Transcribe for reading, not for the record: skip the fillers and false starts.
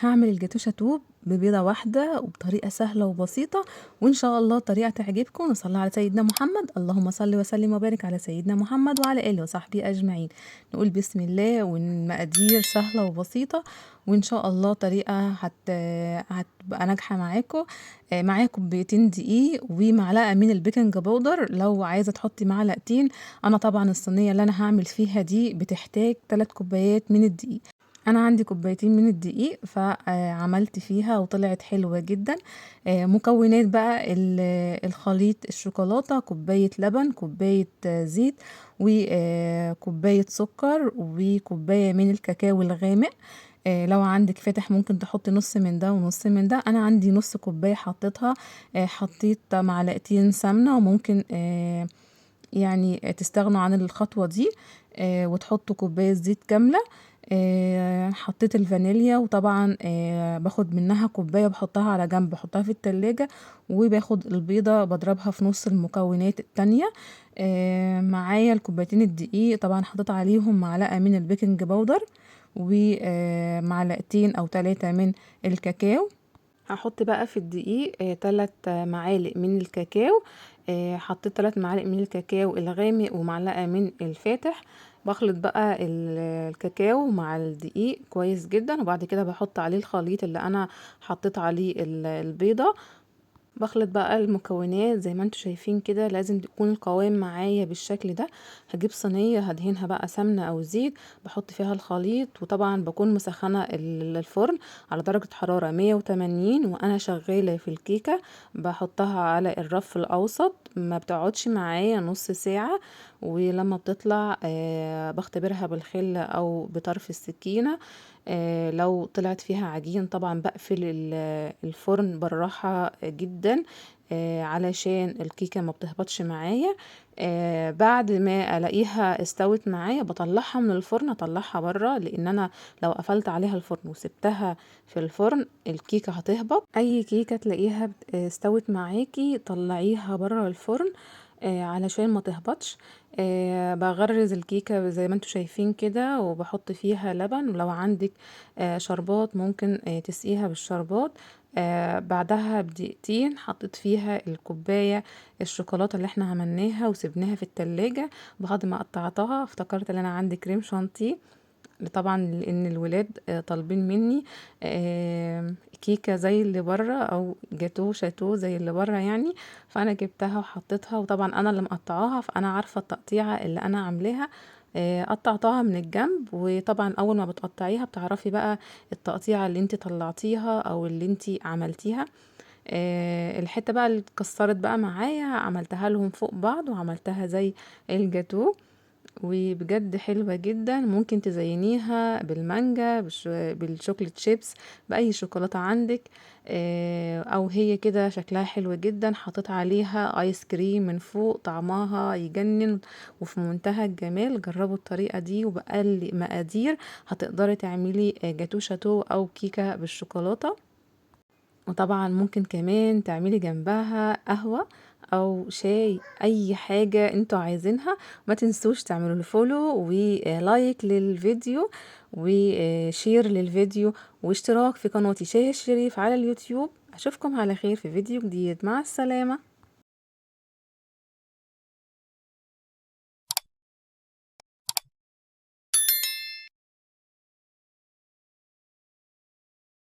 هعمل الجاتوه شاتوه ببيضة واحدة وبطريقة سهلة وبسيطة، وإن شاء الله الطريقة تعجبكم. نصلي على سيدنا محمد، اللهم صل وسلم وبارك على سيدنا محمد وعلى آله وصحبه أجمعين. نقول بسم الله، والمقادير سهلة وبسيطة، وإن شاء الله طريقة هتبقى ناجحة معاكم. معايا كوبايتين دقيق ومعلقة من البيكنج باودر لو عايزة تحطي معلقتين. أنا طبعا الصينية اللي أنا هعمل فيها دي بتحتاج 3 كوبايات من الدقيق. انا عندي كوبايتين من الدقيق فعملت فيها وطلعت حلوة جدا. مكونات بقى الخليط: الشوكولاتة، كوباية لبن، كوباية زيت، وكوباية سكر، وكوباية من الكاكاو الغامق. لو عندك فاتح ممكن تحطي نص من ده ونص من ده. انا عندي نص كوباية حطيتها. حطيت معلقتين سمنة، وممكن يعني تستغنوا عن الخطوة دي وتحطوا كوباية زيت كاملة. حطيت الفانيليا، وطبعا باخد منها كوباية بحطها على جنب، بحطها في التلاجة، وباخد البيضة بضربها في نص المكونات التانية. معايا الكوبايتين الدقيق، طبعا حطيت عليهم معلقة من البيكنج باودر ومعلقتين او 3 من الكاكاو. هحط بقى في الدقيق 3 معالق من الكاكاو. حطيت 3 معالق من الكاكاو الغامق ومعلقة من الفاتح. بخلط بقى الكاكاو مع الدقيق كويس جدا، وبعد كده بحط عليه الخليط اللي انا حطيت عليه البيضة. بخلط بقى المكونات زي ما انتوا شايفين كده، لازم تكون القوام معايا بالشكل ده. هجيب صينية هدهنها بقى سمنة او زيت، بحط فيها الخليط، وطبعا بكون مسخنة الفرن على درجة حرارة 180 وانا شغالة في الكيكة. بحطها على الرف الاوسط، ما بتقعدش معايا نص ساعة، ولما بتطلع بختبرها بالخل او بطرف السكينة. لو طلعت فيها عجين طبعا بقفل الفرن بالراحة جدا علشان الكيكة ما بتهبطش معايا. بعد ما الاقيها استوت معايا بطلعها من الفرن، اطلعها بره، لان انا لو قفلت عليها الفرن وسبتها في الفرن الكيكة هتهبط. اي كيكة تلاقيها استوت معاكي طلعيها بره الفرن علشان ما تهبطش. بغرز الكيكة زي ما انتوا شايفين كده، وبحط فيها لبن، ولو عندك شربات ممكن تسقيها بالشربات. بعدها بدقيقتين حطيت فيها الكوباية الشوكولاتة اللي احنا عملناها وسبناها في التلاجة. بعد ما قطعتها افتكرت ان انا عندي كريم شانتيه، طبعا لان الولاد طالبين مني كيكه زي اللي بره او جاتوه شاتوه زي اللي بره يعني. فانا جبتها وحطيتها، وطبعا انا اللي مقطعاها فانا عارفه التقطيعه اللي انا عاملاها. قطعتها من الجنب، وطبعا اول ما بتقطعيها بتعرفي بقى التقطيعه اللي انت طلعتيها او اللي انت عملتيها. الحته بقى اللي اتكسرت بقى معايا عملتها لهم فوق بعض وعملتها زي الجاتوه، وبجد حلوة جدا. ممكن تزينيها بالمانجا، بالشوكليت شيبس، بأي شوكولاتة عندك. او هي كده شكلها حلو جدا، حطيت عليها ايس كريم من فوق طعمها يجنن وفي منتهى الجمال. جربوا الطريقة دي وبأقل مقادير هتقدري تعملي جاتو شاتو او كيكة بالشوكولاتة. وطبعا ممكن كمان تعملي جنبها قهوة او شاي، اي حاجة انتوا عايزينها. ما تنسوش تعملوا لي فولو ولايك للفيديو وشير للفيديو واشتراك في قناتي شاهي الشريف على اليوتيوب. اشوفكم على خير في فيديو جديد، مع السلامة.